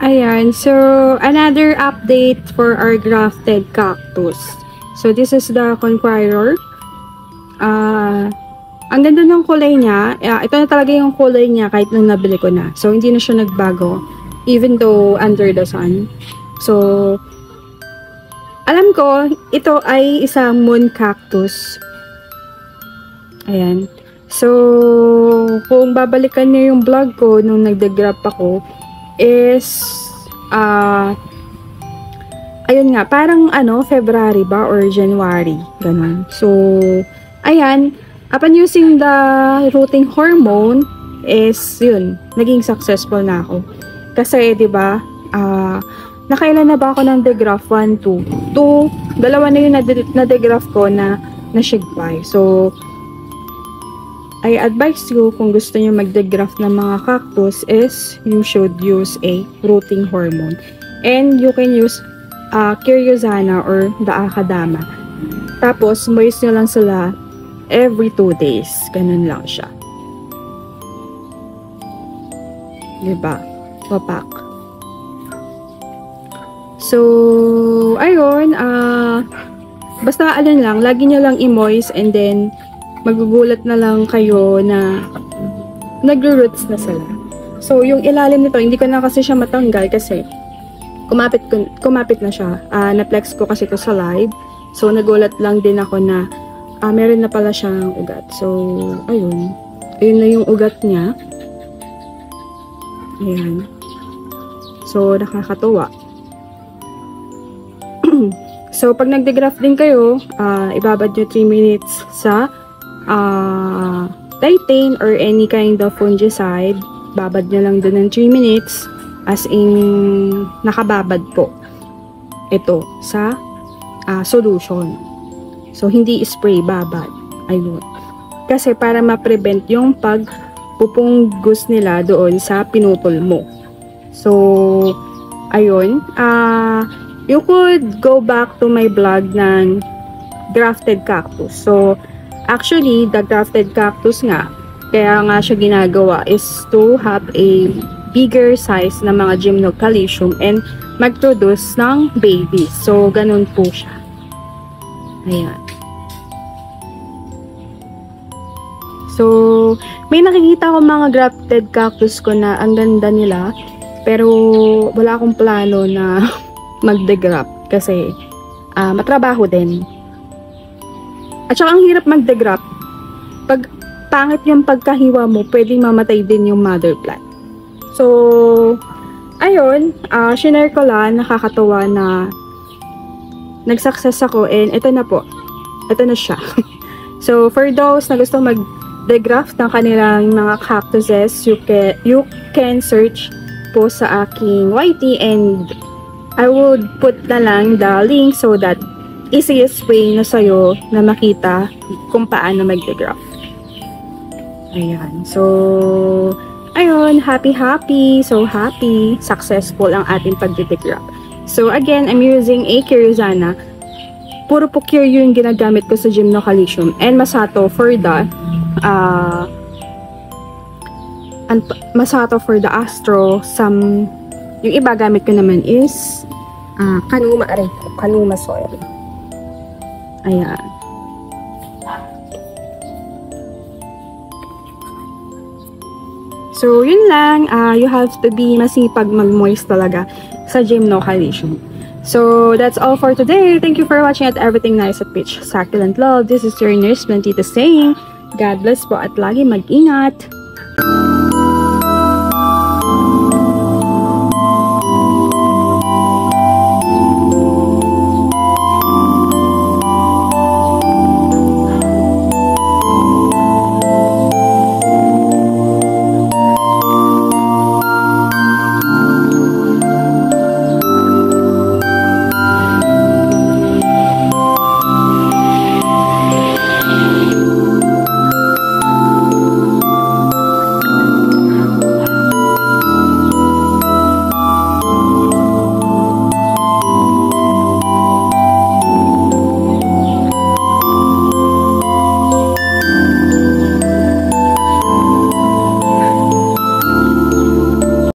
Ayan, so another update for our grafted cactus. So this is the Conqueror. Ang ganda ng kulay niya. Ito na talaga yung kulay niya kahit nung nabili ko na. So hindi na siya nagbago even though under the sun. So alam ko, ito ay isang moon cactus. Ayan. So, kung babalikan niyo yung vlog ko nung nagde-grab ako, is, ayun nga, parang February ba or January, ganun. So, ayan, upon using the rooting hormone, is, yun, naging successful na ako. Kasi, di ba, nakailan na ba ako ng degraft? 1, 2. 2, dalawa na yung na-degraft ko na shigpay. So, I advise you kung gusto niyo mag-degraft ng mga cactus is you should use a rooting hormone. And you can use Curiosana or the Akadama. Tapos, moist nyo lang sila every 2 days. Ganun lang siya. Diba? Papak. So, ayun, basta lang, lagi nyo lang i-moist and then magugulat na lang kayo na nagro-roots na sila. So, yung ilalim nito, hindi ko na kasi siya matanggal kasi kumapit na siya. Na-flex ko kasi ito sa live. So, nagulat lang din ako na meron na pala siyang ugat. So, ayun. Ayun na yung ugat niya. Ayan. So, nakakatuwa. So, pag nagde-graft din kayo, ibabad nyo 3 minutes sa Titan or any kind of fungicide. Babad nyo lang dun ng 3 minutes as in nakababad po ito sa solution. So, hindi spray, babad. Ayun. Kasi para ma-prevent yung pagpupunggus nila doon sa pinutol mo. So, ayun. You could go back to my blog ng grafted cactus. So, actually, the grafted cactus nga, kaya nga siya ginagawa is to have a bigger size na mga gymnocalycium and mag-produce ng babies. So, ganun po siya. Ayan. So, may nakikita ko mga grafted cactus ko na ang ganda nila, pero wala akong plano na mag-degraft kasi matrabaho din. At saka ang hirap mag-degraft. Pag pangit yung pagkahiwa mo, pwedeng mamatay din yung mother plant. So, ayun, shinare ko lang, nakakatawa na nag-success ako and ito na po. Ito na siya. So, for those na gusto mag-degraft ng kanilang mga cactuses, you can search po sa aking YT and I would put na lang the link so that easiest way na sa'yo na makita kung paano mag-degraft. Ayan. So, ayun. Happy. So happy. Successful ang ating pag-degraft. So, again, I'm using a Curiosana. Puro po Cure yung ginagamit ko sa gymnocalycium. And Masato for the Astro. Yung iba gamit ko naman is Kanuma soil. Ayan. So, yun lang. You have to be masipag mag-moist talaga sa gymnocalycium. So, that's all for today. Thank you for watching at Everything Nice at Peach Succulent Love. This is your nurse, Plantita saying, God bless po at lagi mag-ingat.